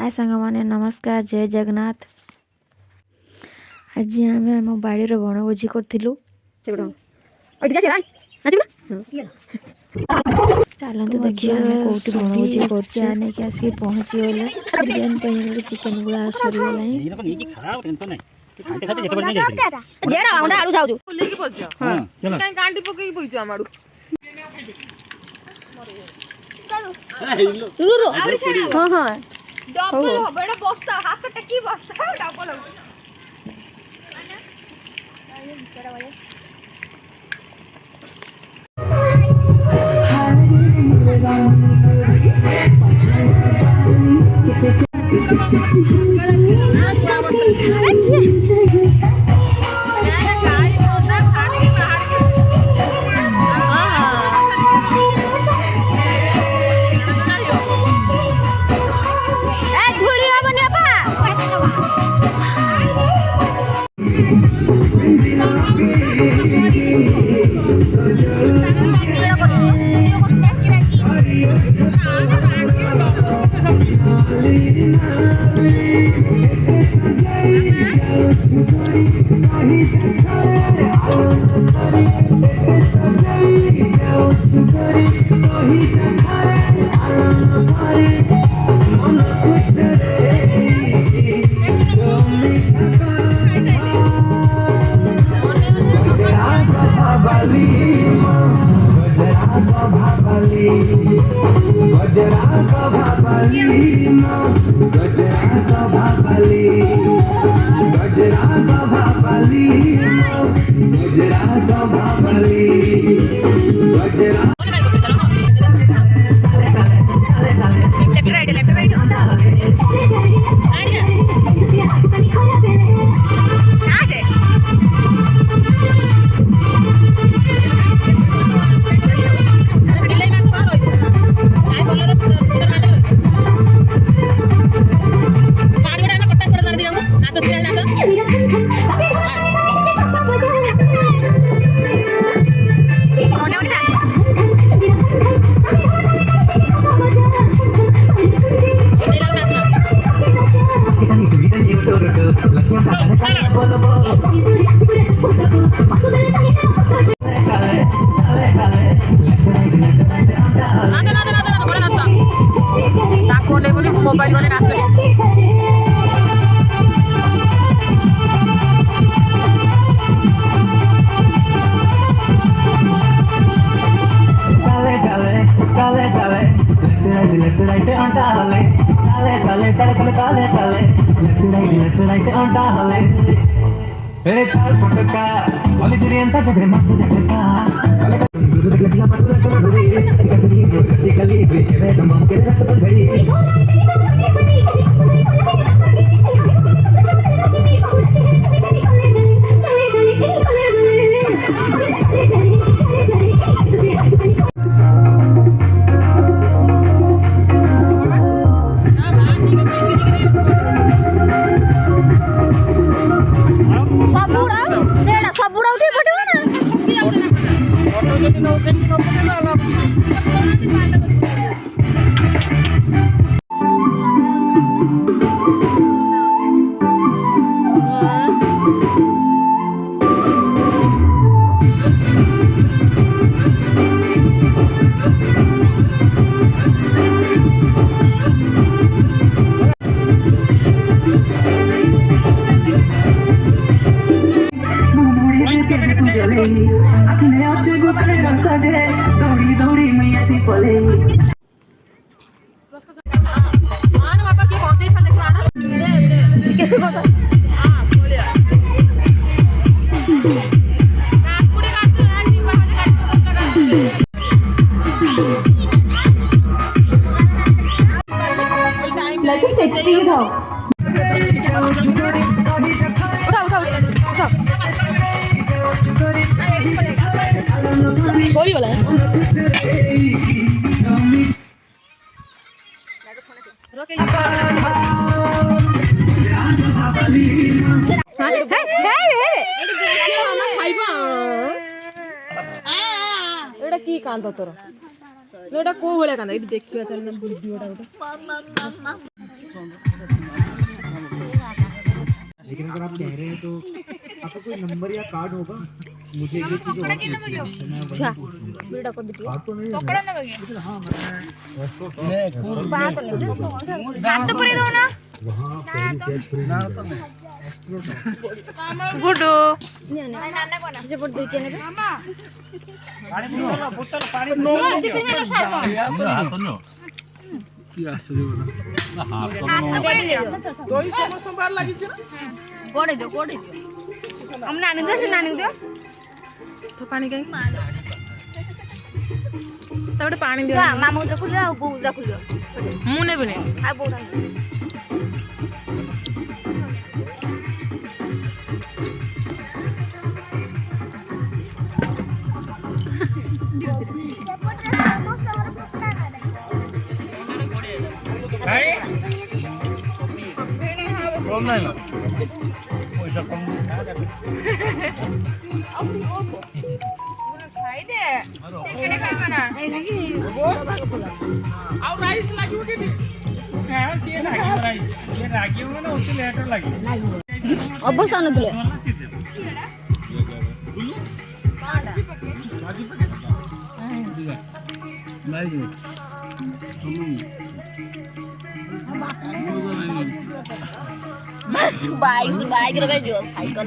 हाय सांग मैंने नमस्कार जय जगन्नाथ। आज आम आम बाड़ी बनभोजी करूँ। चलते देखिए आम कौटी बनभोजी कर आसिक पहुँची गले। बिरयानी गोटे चिकेन गुड़ा सरीगला। डबल हो बड़ा बस्ता हाथ टेकी बस्ता डबल हो की कांदा तोर एटा को भले कांदा देखिए भिडियोटा गोटे अगर आप कह रहे हैं तो आपका कोई नंबर या कार्ड होगा, मुझे ये चीज़ पकड़ा कि ना बगियो ଭିଡ଼ କରିଦିଅ पकड़ा ना बगियो ବାହା କଲେ हाथ तो पूरे दो ना वहाँ पहली गुडू ସେପଟେ ଦୁଇଟା ନେବେ मामा हाथ तो पूरे दियो कोड़े दो हम नानी दो से नानी दो तो पानी कहीं तबे पानी दियो ମାମୁଁ ଦେଖୁଛ ଆଉ ବୋଉ ଦେଖୁଛ ମୁଁ ନେବିନି ଆଉ ବୋଉ खाई दे केड़े खाई बना ଆଉ ରାଇସ୍ ଲାଗିବ କେଠି ହଁ ସିଏ ଲାଗିବ ରାଇସ୍ ଇଏ ଲାଗିବ ମାନେ ଅତି ଲେଟର ଲାଗିବ ଅବସ୍ଥା ନଥିଲେ ବାଇକ୍ ଲଗାଇ ଯିବ ସାଇକେଲ